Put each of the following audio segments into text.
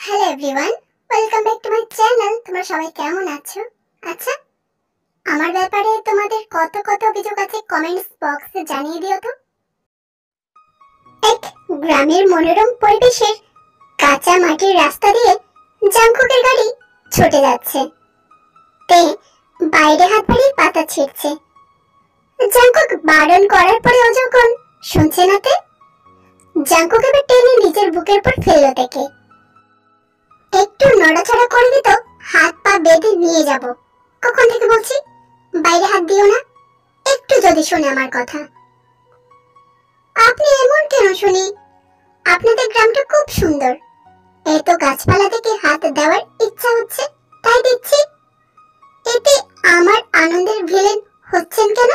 Hello everyone, welcome back to my channel. তোমরা সবাই কেমন আছো? আচ্ছা, আমার ব্যাপারে তোমাদের কত কত অভিযোগ আছে কমেন্টস বক্সে জানিয়ে দিও তো। এক গ্রামের মনোরম পরিবেশের কাঁচা মাটির রাস্তা দিয়ে জাংকুকের গাড়ি ছুটে যাচ্ছে। তে বাইরে হাত বাড়িয়ে পাতা ছিঁড়ছে। জাংকুক বারণ করার পরেও যখন শুনছে না, তে জাংকুক এবার টেনে নিজের বুকের উপর ফেললো থেকে। একটু নড়াচড়া করবি তো হাত পা বেঁধে নিয়ে যাব। কখন থেকে বলছি বাইরে হাত দিও না। একটু যদি শুনে আমার কথা। আপনি এমন কেন শুনি? আপনাদের গ্রামটা খুব সুন্দর, এত গাছপালা থেকে হাত দেওয়ার ইচ্ছা হচ্ছে তাই দিচ্ছি। এতে আমার আনন্দের ভিলেন হচ্ছেন কেন?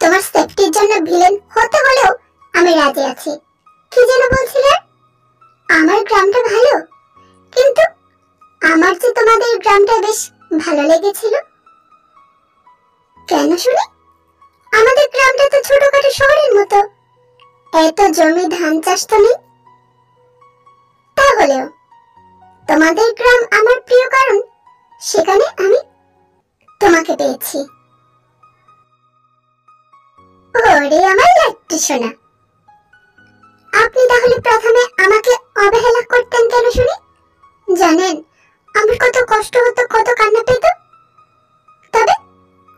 তোমার সেফটির জন্য ভিলেন হতে হলেও আমি রাজি আছি। কি যেন বলছিলেন? আমার গ্রামটা ভালো, কিন্তু আমার যে তোমাদের গ্রামটা বেশ ভালো লেগেছিল। কেন শুনি? আমাদের গ্রামটা তো ছোটখাটো শহরের মতো, এত জমি ধান চাষ তো নেই। তাহলেও তোমাদের গ্রাম আমার প্রিয়, কারণ সেখানে আমি তোমাকে পেয়েছি। ওরে আমার লাট্টু সোনা, আপনি তাহলে প্রথমে আমাকে অবহেলা করতেন কেন শুনি? জানেন আমার কত কষ্ট হতো, কত কান্না পেত। তবে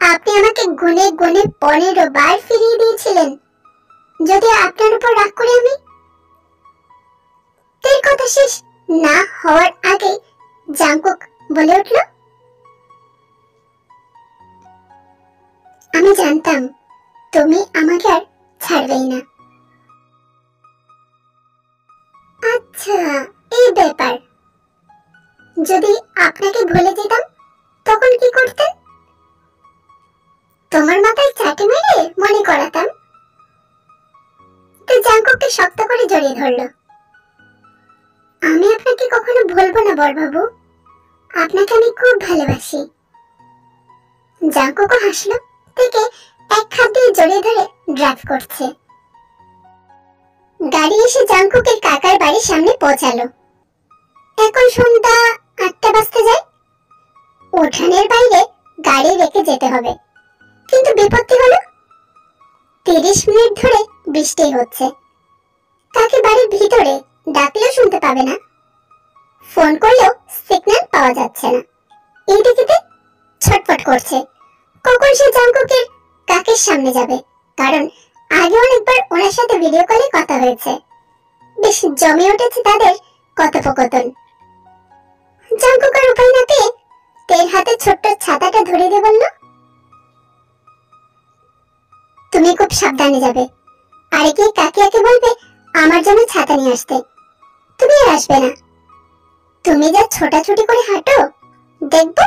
আপনি আমাকে গুনে গুনে 15 বার ফিরিয়ে দিয়েছিলেন। যদি আপনার উপর রাগ করে আমি। তের কথা শেষ না হওয়ার আগে জাংকুক বলে উঠল, আমি জানতাম তুমি আমাকে আর ছাড়বেই না। আচ্ছা, এই ব্যাপার। যদি আপনাকে ভুলে যেতাম তখন কি করতেন? তোমার মাথায় চাটি মেরে মনে করাতাম। তো জাংকুককে শক্ত করে জড়িয়ে ধরলো। আমি আপনাকে কখনো ভুলবো না বড়বাবু, আপনাকে আমি খুব ভালোবাসি। জাংকুকও হাসলো, থেকে এক হাত দিয়ে জড়িয়ে ধরে ড্রাইভ করছে। গাড়ি এসে জাংকুকের কাকার বাড়ির সামনে পৌঁছালো। এখন সন্ধ্যা 8টা বাজতে যায়। উঠানের বাইরে গাড়ি রেখে যেতে হবে, কিন্তু বিপত্তি হলো 30 মিনিট ধরে বৃষ্টি হচ্ছে। তাকে বাড়ির ভিতরে ডাকলেও শুনতে পাবে না, ফোন করলেও সিগন্যাল পাওয়া যাচ্ছে না। এইদিকে ছটফট করছে কখন সে জাংকুকের কাকের সামনে যাবে, কারণ আগে অনেকবার ওনার সাথে ভিডিও কলে কথা হয়েছে। বেশ জমে উঠেছে তাদের কথোপকথন। জাংকুক আর উপায় না পেয়ে তের হাতে ছোট্ট ছাতাটা ধরে দিয়ে বলল, তুমি খুব সাবধানে যাবে, আর কি কাকিয়াকে বলবে আমার জন্য ছাতা নিয়ে আসতে। তুমি আর আসবে না। তুমি যা ছোটাছুটি করে হাঁটো, দেখবো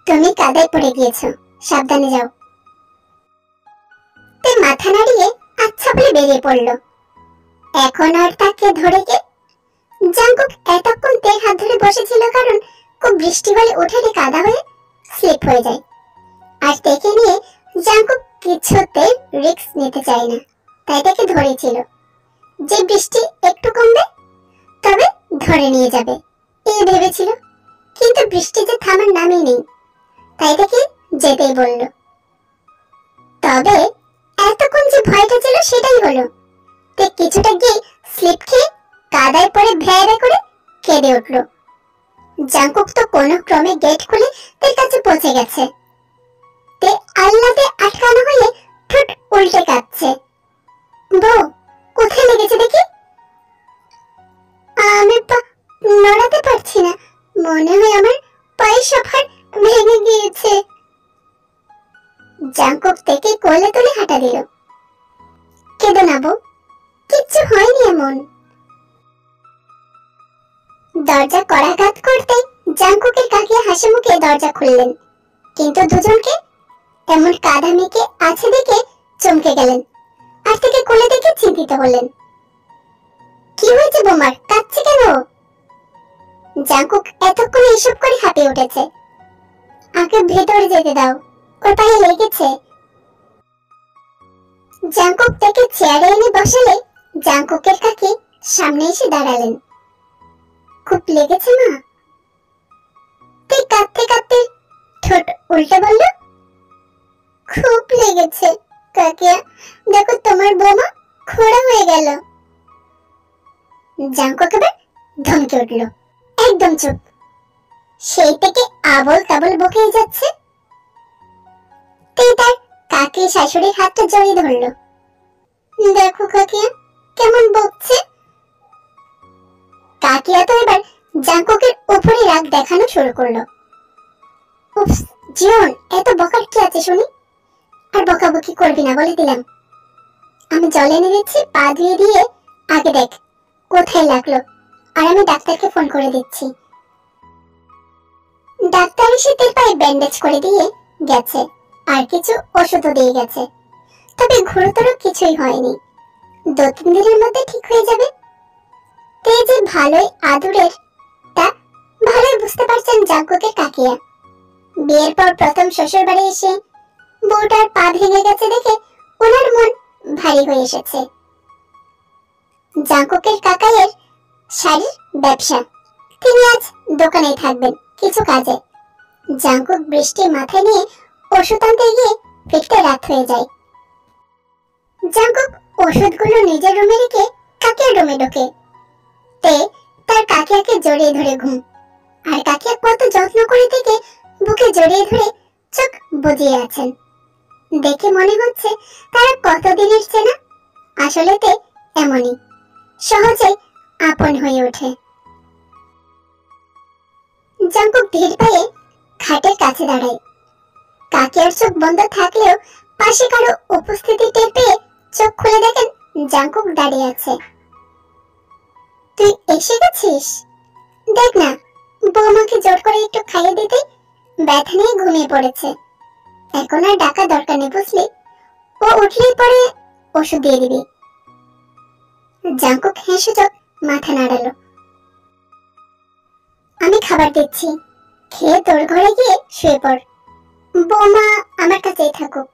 তুমি কাদায় পড়ে গিয়েছো। সাবধানে যাও। তে মাথা নাড়িয়ে আচ্ছা বলে বেরিয়ে পড়লো। এখন আর তাকে ধরে কে? জাংকুক এতক্ষণ তের হাত ধরে বসেছিল, কারণ খুব বৃষ্টি হলে উঠেলে কাদা হয়ে স্লিপ হয়ে যায়। আর তেকে নিয়ে জাংকুক কিছুতে রিস্ক নিতে চায় না, তাই তাকে ধরেছিল যে বৃষ্টি একটু কমবে তবে ধরে নিয়ে যাবে এই ভেবেছিল। কিন্তু বৃষ্টি যে থামার নামই নেই, তাই তাকে যেতেই বলল। তবে এতক্ষণ যে ভয়টা ছিল সেটাই হলো। তে কিছুটা গিয়ে স্লিপ খেয়ে কাদায় পড়ে ভ্যাঁ করে কেঁদে উঠল। জাংকুক তো কোনো ক্রমে গেট খুলে তার কাছে পৌঁছে গেছে। তে আল্লাতে আটকানো হয়ে ঠোঁট উল্টে কাঁদছে। বউ, কোথায় লেগেছে দেখি? আমি নড়াতে পারছি না, মনে হয় আমার পায়ের সফর ভেঙে গিয়েছে। জাংকুক থেকে কোলে তুলে হাঁটা দিল। কেঁদো না বউ, কিচ্ছু হয়নি এমন। দরজা কড়াঘাত করতে জাংকুকের কাকিয়া হাসি মুখে দরজা খুললেন, কিন্তু দুজনকে এমন কাঁধা মেখে আছে দেখে চমকে গেলেন, আর থেকে কোলে দেখে চিন্তিত হলেন। কি হয়েছে বোমার, কাঁদছে কেন? জাংকুক এতক্ষণ এইসব করে হাঁপিয়ে উঠেছে। আগে ভেতরে যেতে দাও, ওর পায়ে লেগেছে। জাংকুক তাকে চেয়ারে এনে বসালে জাংকুকের কাকি সামনে এসে দাঁড়ালেন। খুব লেগেছে মা? তুই কাঁদতে কাঁদতে ঠোঁট উল্টে বলল, খুব লেগেছে কাকিয়া, দেখো তোমার বৌমা খোড়া হয়ে গেল। জাঙ্কুক এবার ধমকে উঠল, একদম চুপ। সেই থেকে আবল তাবল বকেই যাচ্ছে। তুই তার কাকি শাশুড়ির হাতটা জড়িয়ে ধরল। দেখো কাকিয়া কেমন বকছে। কাকিয়া তো এবার জাঙ্কুকের উপরে রাগ দেখানো শুরু করলো। উফস জীবন, এত বকার কি আছে শুনি? আর বকাবকি করবি না বলে দিলাম। আমি জল এনে দিচ্ছি, পা ধুয়ে দিয়ে আগে দেখ কোথায় লাগলো, আর আমি ডাক্তারকে ফোন করে দিচ্ছি। ডাক্তার এসে তোর পায়ে ব্যান্ডেজ করে দিয়ে গেছে, আর কিছু ওষুধও দিয়ে গেছে, তবে গুরুতর কিছুই হয়নি। 2-3 দিনের মধ্যে ঠিক হয়ে যাবে। তুই যে ভালোই আদুরের তা ভালোই বুঝতে পারছেন জাঙ্কুকের কাকিয়া। বিয়ের পর প্রথম শ্বশুর বাড়ি এসে বউটার পা ভেঙে গেছে দেখে ওনার মন ভারী হয়ে এসেছে। জাঙ্কুকের কাকাইয়ের শাড়ির ব্যবসা, তিনি আজ দোকানেই থাকবেন কিছু কাজে। জাঙ্কুক বৃষ্টি মাথায় নিয়ে ওষুধ আনতে গিয়ে ফিরতে রাত হয়ে যায়। জাঙ্কুক ওষুধগুলো নিজের রুমে রেখে কাকিয়ার রুমে ঢোকে। তে তার কাকিয়াকে জড়িয়ে ধরে ঘুম, আর কাকিয়া কত যত্ন করে থেকে বুকে জড়িয়ে ধরে চোখ বুজিয়ে আছেন। দেখে মনে হচ্ছে তারা কতদিনের চেনা। আসলে তে এমনই, সহজে আপন হয়ে ওঠে। জাঙ্কুক ধীর পায়ে খাটের কাছে দাঁড়ায়। কাকিয়ার চোখ বন্ধ থাকলেও পাশে কারো উপস্থিতি টের পেয়ে চোখ খুলে দেখেন জাঙ্কুক দাঁড়িয়ে আছে। তুই এসে গেছিস? দেখ না, বৌমাকে জোর করে একটু খাইয়ে দিতে ব্যথা নিয়ে ঘুমিয়ে পড়েছে। এখন আর ডাকা দরকার নেই বুঝলি, ও উঠলেই পরে ওষুধ দিয়ে দিবি। জাঙ্কুক হেসে চোখ মাথা নাড়ালো। আমি খাবার দিচ্ছি, খেয়ে তোর ঘরে গিয়ে শুয়ে পড়। বৌমা আমার কাছেই থাকুক।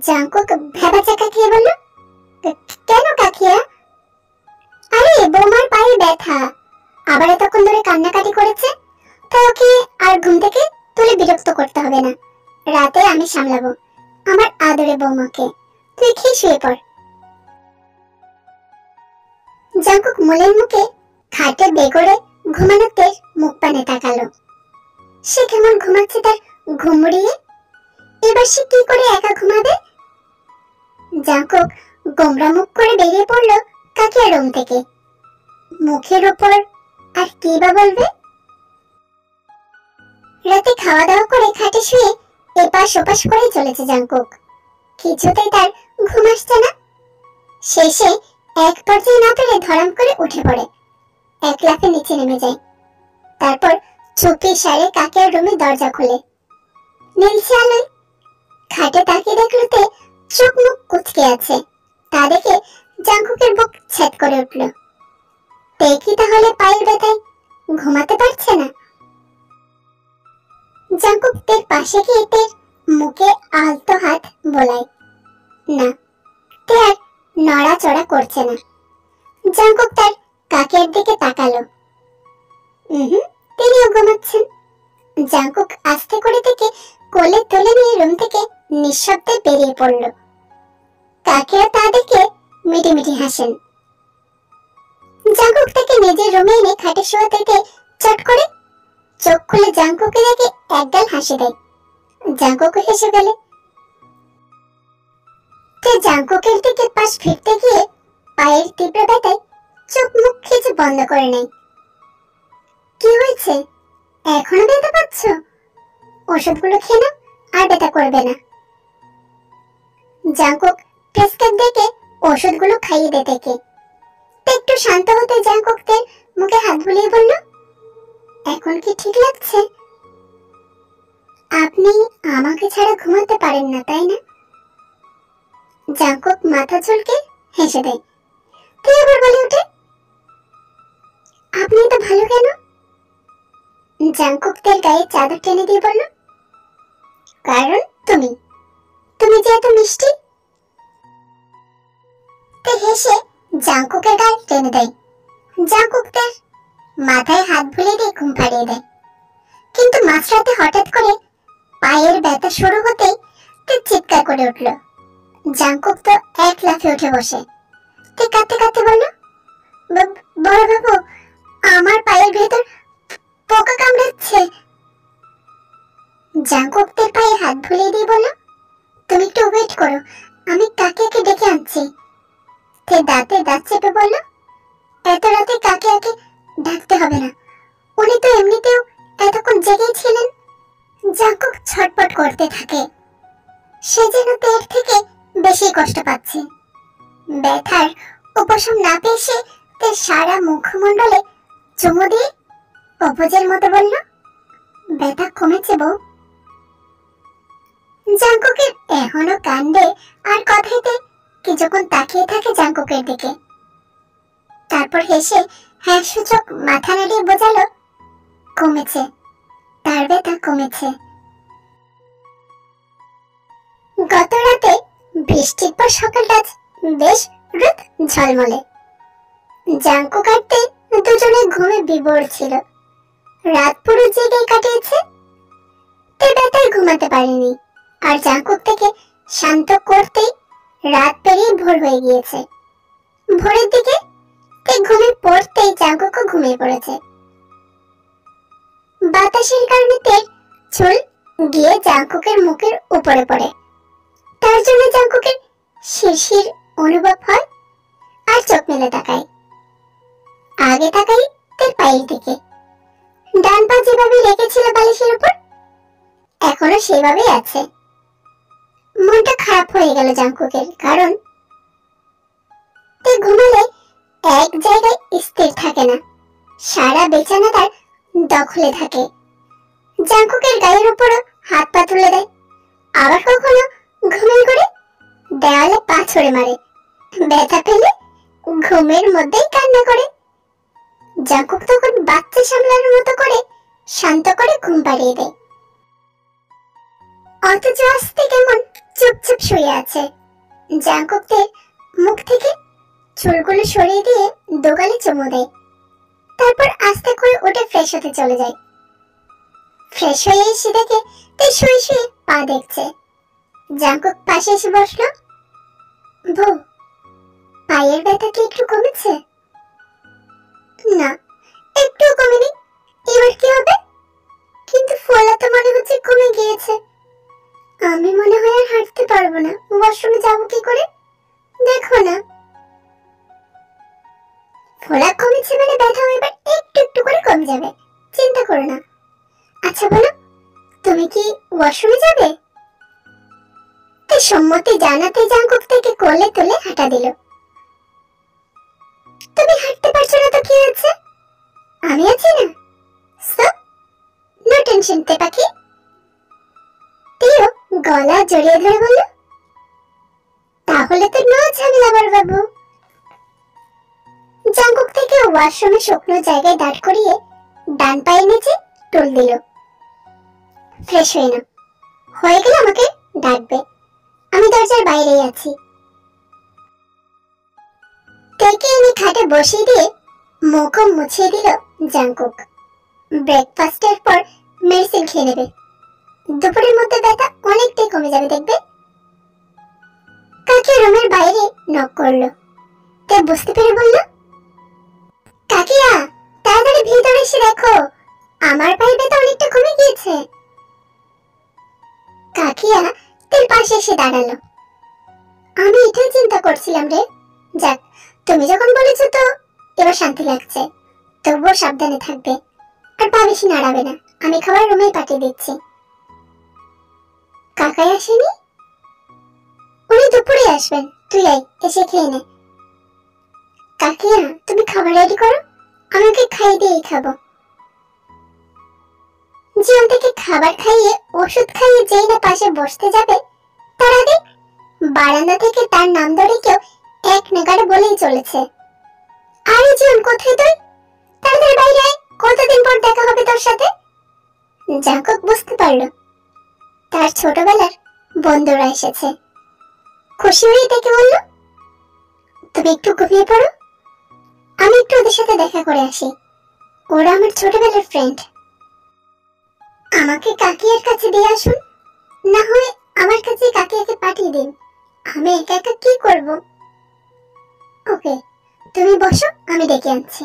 জাঙ্কুক ভেবা চাকা খেয়ে বলল, কেন কাকিয়া? আরে বৌমার পায়ে ব্যথা, আবার এতক্ষণ ধরে কান্নাকাটি করেছে, তাই ওকে আর ঘুম থেকে তুলে বিরক্ত করতে হবে না। রাতে আমি সামলাবো আমার আদরে বৌমাকে, তুই খেয়ে শুয়ে পড়। জাঙ্কুক মলের মুখে খাটে বেগড়ে ঘুমানোতে মুখ পানে তাকালো। সে কেমন ঘুমাচ্ছে তার ঘুম উড়িয়ে। এবার সে কি করে একা ঘুমাবে? জাঙ্কুক গোমরা মুখ করে বেরিয়ে পড়লো কাকিয়ার রুম থেকে। মুখের উপর আর কি বা বলবে? রাতে খাওয়া দাওয়া করে খাটে শুয়ে এপাশ ওপাশ করে চলেছে জাঙ্কুক। কিছুতেই তার ঘুম আসছে না। শেষে এক পর্যায়ে না পেরে ধরাম করে উঠে পড়ে, এক লাফে নিচে নেমে যায়। তারপর চুপি সারে কাকিয়ার রুমে দরজা খুলে নীলছে আলোয় খাটে তাকিয়ে দেখলতে চোখ মুখ কুচকে আছে। তা দেখে জাঙ্কুকের বুক ছেদ করে উঠল। দেখি তাহলে পায়ের ব্যথায় ঘুমাতে পারছে না। জাঙ্কুক তের পাশে গিয়ে তের মুখে আলতো হাত বোলায়। না, তে আর নড়াচড়া করছে না। জাঙ্কুক তার কাকের দিকে তাকালো। তিনিও ঘুমাচ্ছেন। জাঙ্কুক আস্তে করে থেকে কোলে তুলে নিয়ে রুম থেকে নিঃশব্দে বেরিয়ে পড়ল। কাকেরা তা দেখে মিটিমিটি হাসেন। জাঙ্কুক তাকে নিজের রুমে এনে খাটে শোয়া থেকে চট করে চোখ খুলে জাঙ্কুকে দেখে একগাল হাসি দেয়। জাঙ্কুক হেসে গেলে জাঙ্কুকের দিকে পাশ ফিরতে গিয়ে পায়ের তীব্র ব্যথায় চোখ মুখ খিচে বন্ধ করে নেয়। কি হয়েছে? এখনো ব্যথা পাচ্ছ? ওষুধগুলো খেয়ে নাও, আর ব্যথা করবে না। জাঙ্কুক প্রেসক্রাইব দেখে ওষুধগুলো খাইয়ে দে থেকে একটু শান্ত হতে জাঙ্কুকের মুখে হাত বুলিয়ে বলল, এখন কি ঠিক লাগছে? আপনি আমাকে ছাড়া ঘুমাতে পারেন না তাই না? জাঙ্কুক মাথা চুলকে হেসে দেয়। তুই আবার বলে ওঠে, আপনি তো ভালো কেন? জাঙ্কুক তার গায়ে চাদর টেনে দিয়ে বলল, কারণ তুমি তুমি যে এত মিষ্টি। তে হেসে জাঙ্কুকের গায়ে টেনে দেয়। জাঙ্কুক তার মাথায় হাত বুলিয়ে দিয়ে ঘুম পাড়িয়ে দেয়। কিন্তু মাঝরাতে হঠাৎ করে পায়ের ব্যথা শুরু হতেই তে চিৎকার করে উঠল। জাংকুক তো এক লাফে উঠে বসে। তে কাঁদতে কাঁদতে বলল, বড় বাবু, আমার পায়ের ভেতর পোকা কামড়াচ্ছে। জাংকুক তের পায়ে হাত বুলিয়ে দিয়ে বলল, তুমি একটু ওয়েট করো, আমি কাকিয়াকে ডেকে আনছি। তে দাঁতে দাঁত চেপে বলল, এত রাতে কাকিয়াকে ডাকতে হবে না, উনি তো এমনিতেও এতক্ষণ জেগেই ছিলেন। জাংকুক ছটপট করতে থাকে। সে যেন তের থেকে বেশি কষ্ট পাচ্ছে। ব্যথার উপশম না পেয়ে সে তের সারা মুখমণ্ডলে চুমু দিয়ে অবুঝের মতো বলল, ব্যথা কমেছে বউ। জাংকুকের এখনো কাণ্ডে আর কথাইতে কিছুক্ষণ তাকিয়ে থাকে জাংকুকের দিকে। তারপর হেসে হ্যাঁ সূচক মাথা নাড়িয়ে বোঝালো, কমেছে, তার ব্যথা কমেছে। গত রাতে বৃষ্টির পর সকালটা বেশ রোদ ঝলমলে। জাংকুক আর তে দুজনে ঘুমে বিভোর ছিল। রাত পুরো জেগে কাটিয়েছে। তে ব্যথায় ঘুমাতে পারেনি, আর জাংকুক থেকে শান্ত করতেই রাত পেরিয়ে ভোর হয়ে গিয়েছে। ভোরের দিকে তে ঘুমিয়ে পড়তেই জাংকুকও ঘুমিয়ে পড়েছে। বাতাসের কারণে তের চুল গিয়ে জাংকুকের মুখের উপরে পড়ে। তার জন্য জাংকুকের শিরশির অনুভব হয় আর চোখ মেলে তাকায়। আগে তাকাই তের পায়ের দিকে। ডান পা যেভাবে রেখেছিল বালিশের উপর এখনো সেভাবেই আছে। মনটা খারাপ হয়ে গেল জাংকুকের, কারণ তে ঘুমালে এক জায়গায় স্থির থাকে না, সারা বিছানা তার দখলে থাকে। জাংকুকের গায়ের উপরও হাত পা তুলে দেয়, আবার কখনো ঘুমিয়ে করে দেওয়ালে পা ছড়ে মারে। ব্যথা পেলে ঘুমের মধ্যেই কান্না করে। জাংকুক তখন বাচ্চা সামলানোর মতো করে শান্ত করে ঘুম পাড়িয়ে দেয়। অথচ আস্তে কেমন চুপচাপ শুয়ে আছে। জাংকুকের মুখ থেকে চুলগুলো সরিয়ে দিয়ে দোগালে চুমু দেয়। তারপর আস্তে করে উঠে ফ্রেশ হতে চলে যায়। ফ্রেশ হয়ে এসে দেখে তে শুয়ে শুয়ে পা দেখছে। জাংকুক পাশে এসে বসলো। বউ, পায়ের ব্যথা কি একটু কমেছে? না, একটু কমেনি। এবার কি হবে? কিন্তু ফোলা তো মনে হচ্ছে কমে গিয়েছে। আমি মনে হয় আর হাঁটতে পারবো না। ওয়াশরুমে যাবো কি করে? দেখো না। ফোলা কমেছে মানে ব্যথাও এবার একটু একটু করে কমে যাবে, চিন্তা করো না। আচ্ছা বলো, তুমি কি ওয়াশরুমে যাবে? তে সম্মতি জানাতে জাংকুক থেকে কোলে তুলে হাঁটা দিল। তুমি হাঁটতে পারছো না তো কি হয়েছে? আমি আছি না, সো নো টেনশন তে পাখি। তেও গলা জড়িয়ে ধরে বলল, তাহলে তো নো ঝামেলা বড় বাবু। জাংকুক থেকে ওয়াশরুমে শুকনো জায়গায় দাঁড় করিয়ে ডান পায়ের নিচে টুল দিল। ফ্রেশ হয়ে নাও, হয়ে গেলে আমাকে ডাকবে, আমি দরজার বাইরেই আছি। তেকে এনে খাটে বসিয়ে দিয়ে মুখও মুছিয়ে দিল জাংকুক। ব্রেকফাস্টের পর মেডিসিন খেয়ে নেবে, দুপুরের মধ্যে ব্যথা অনেকটাই কমে যাবে দেখবে। কাকি রুমের বাইরে নক করলো। তে বুঝতে পেরে বলল, কাকিয়া তাড়াতাড়ি ভিতরে এসে দেখো, আমার পায়ের ব্যথা অনেকটা কমে গিয়েছে। কাকিয়া তের পাশে এসে দাঁড়ালো। আমি এটাই চিন্তা করছিলাম রে। যাক, তুমি যখন বলেছো তো এবার শান্তি লাগছে। তবুও সাবধানে থাকবে, আর পা বেশি নাড়াবে না। আমি খাবার রুমেই পাঠিয়ে দিচ্ছি। কাকাই আসেনি? উনি দুপুরে আসবেন, তুই আয়, এসে খেয়ে নে। কাকিয়া তুমি খাবার রেডি করো, আমি ওকে খাইয়ে দিয়েই খাবো। জীবন থেকে খাবার খাইয়ে ওষুধ খাইয়ে যেই না পাশে বসতে যাবে, তার আগে বারান্দা থেকে তার নাম ধরে কেউ এক নাগাড়ে বলেই চলেছে, আরে জীবন কোথায় তুই? তাড়াতাড়ি বাইরে আয়, কতদিন পর দেখা হবে তোর সাথে। জাংকুক বুঝতে পারল তার ছোটবেলার বন্ধুরা এসেছে। খুশি হয়ে দেখে বলল, তুমি একটু ঘুমিয়ে পড়ো, আমি একটু ওদের সাথে দেখা করে আসি। ওরা আমার ছোটবেলার ফ্রেন্ড। আমাকে কাকিয়ার কাছে দিয়ে আসুন, না হয় আমার কাছে কাকিয়াকে পাঠিয়ে দিন। আমি একা একা কি করব? ওকে, তুমি বসো, আমি ডেকে আনছি।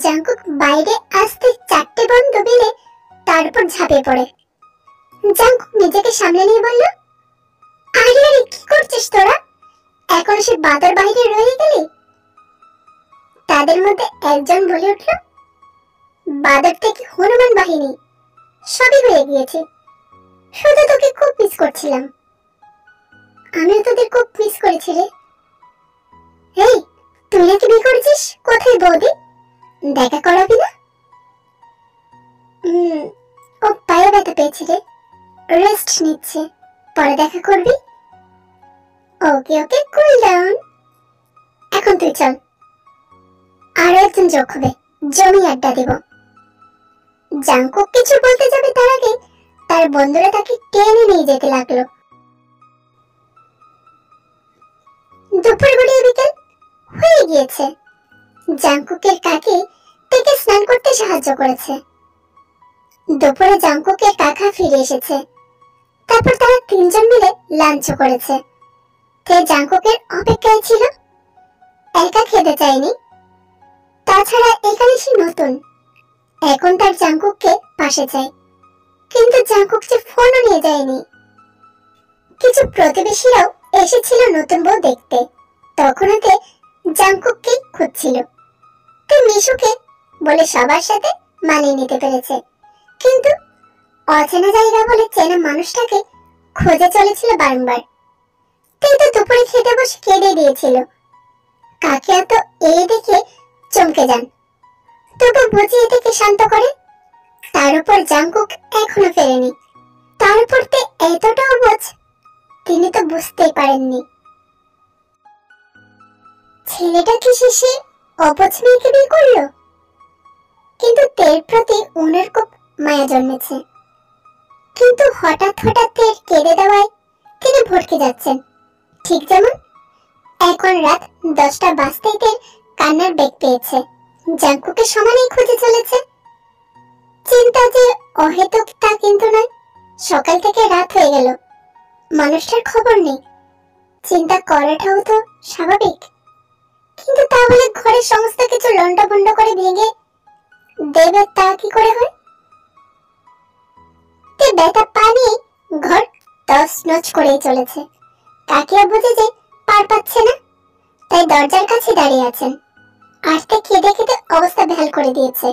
জাঙ্কুক বাইরে আসতে 4টে বন্ধ বিলে তার উপর ঝাঁপিয়ে পড়ে। জাঙ্কুক নিজেকে সামলে নিয়ে বলল, আরে আরে কি করছিস তোরা? এখন সে বাঁদর বাইরে রয়ে গেলি? তাদের মধ্যে একজন বলে উঠল, বাঁদর থেকে হনুমান বাহিনী, সবই হয়ে গিয়েছে, শুধু তোকে খুব মিস করছিলাম। আমিও তোদের খুব মিস করেছি রে। এই, তুই নাকি বিয়ে করেছিস? কোথায় বৌদি? দেখা করাবি না? ও পায়ে ব্যথা পেয়েছে রে, রেস্ট নিচ্ছে, পরে দেখা করবি। ওকে ওকে, কুল ডাউন। এখন তুই চল, আরো একজন যোগ হবে, জমি আড্ডা দেব। জাঙ্কুক কিছু বলতে যাবে তার আগে তার বন্ধুরা তাকে টেনে নিয়ে যেতে লাগলো। দুপুর গড়িয়ে বিকেল হয়ে গিয়েছে। জাঙ্কুকের কাকি তাকে স্নান করতে সাহায্য করেছে। দুপুরে জাঙ্কুকের কাকা ফিরে এসেছে। তারপর তারা 3 জন মিলে লাঞ্চ করেছে। তে জাঙ্কুকের অপেক্ষায় ছিল, একা খেতে চায়নি। তাছাড়া এখানে সে নতুন, এখন তার জাঙ্কুককে পাশে চাই। কিন্তু জাঙ্কুক যে ফোনও নিয়ে যায়নি। কিছু প্রতিবেশীরাও এসেছিল নতুন বউ দেখতে, তখনও তে জাঙ্কুককে খুঁজছিল। তে মিশুকে বলে সবার সাথে মানিয়ে নিতে পেরেছে, কিন্তু অচেনা জায়গা বলে চেনা মানুষটাকে খোঁজে চলেছিল বারংবার। তাই তো দুপুরে খেতে বসে কেঁদে দিয়েছিল। কাকিয়া তো এই দেখে চমকে যান, তবু বুঝিয়ে থেকে শান্ত করে। তার উপর জাঙ্কুক এখনো ফেরেনি। তার উপর তে এতটা অবুঝ, তিনি তো বুঝতেই পারেননি ছেলেটা কি শেষে অবুঝ মেয়েকে বিয়ে করলো। কিন্তু তের প্রতি ওনার খুব মায়া জন্মেছে। কিন্তু হঠাৎ হঠাৎ তের কেঁদে দেওয়ায় তিনি ভটকে যাচ্ছেন। ঠিক যেমন এখন রাত 10টা বাজতেই তের কান্নার বেগ পেয়েছে, জাঙ্কুকে সমানেই খুঁজে চলেছে। চিন্তা যে অহেতুক তা কিন্তু নয়। সকাল থেকে রাত হয়ে গেল, মানুষটার খবর নেই। চিন্তা করাটাও তো স্বাভাবিক, কিন্তু তা বলে ঘরের সমস্ত কিছু লন্ডভন্ড করে ভেঙে দেবে তা কি করে হয়? তে ব্যথা পানি ঘর তছনছ করেই চলেছে। কাকিয়া বুঝে যে পার পাচ্ছে না, তাই দরজার কাছে দাঁড়িয়ে আছেন। আসতে খেতে খেতে অবস্থা বেহাল করে দিয়েছে।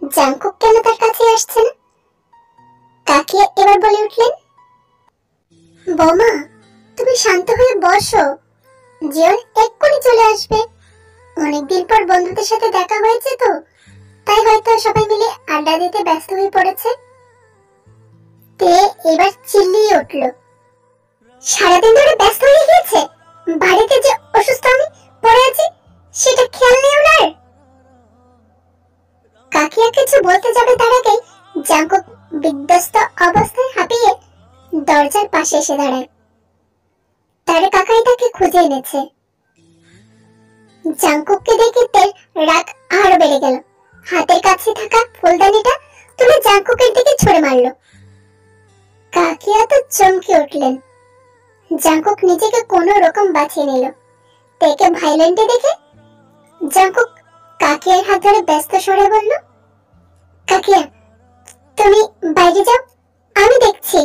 জাঙ্কুক কেন তার কাছে আসছে না? কাকিয়া এবার বলে উঠলেন, বৌমা তুমি শান্ত হয়ে বসো, জিয়ন এক্ষুনি চলে আসবে। অনেকদিন পর বন্ধুদের সাথে দেখা হয়েছে তো, তাই হয়তো সবাই মিলে আড্ডা দিতে ব্যস্ত হয়ে পড়েছে। তে এবার চিল্লিয়ে উঠল, সারাদিন ধরে ব্যস্ত হয়ে গিয়েছে, বাড়িতে যে অসুস্থ আমি পড়ে আছি সেটা খেয়াল নেই ওনার। কাকিয়া কিছু বলতে যাবে তার আগে জাঙ্কুক বিধ্বস্ত অবস্থায় হাঁপিয়ে দরজার পাশে এসে দাঁড়ায়। তার কাকাই তাকে খুঁজে এনেছে। জাঙ্কুককে দেখে তের রাগ আরো বেড়ে গেল। হাতের কাছে থাকা ফুলদানিটা তুলে জাঙ্কুকের দিকে ছুঁড়ে মারলো। কাকিয়া তো চমকে উঠলেন। জাঙ্কুক নিজেকে কোনো রকম বাঁচিয়ে নিল। তেকে ভাইলেন্টে দেখে জাঙ্কুক কাকিয়ার হাত ধরে ব্যস্ত স্বরে বলল, কাকিয়া তুমি বাইরে যাও, আমি দেখছি।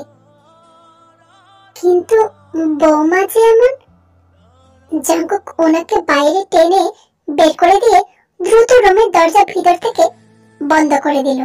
কিন্তু বৌমা যে এমন। জাঙ্কুক ওনাকে বাইরে টেনে বের করে দিয়ে দ্রুত রুমের দরজা ভিতর থেকে বন্ধ করে দিল।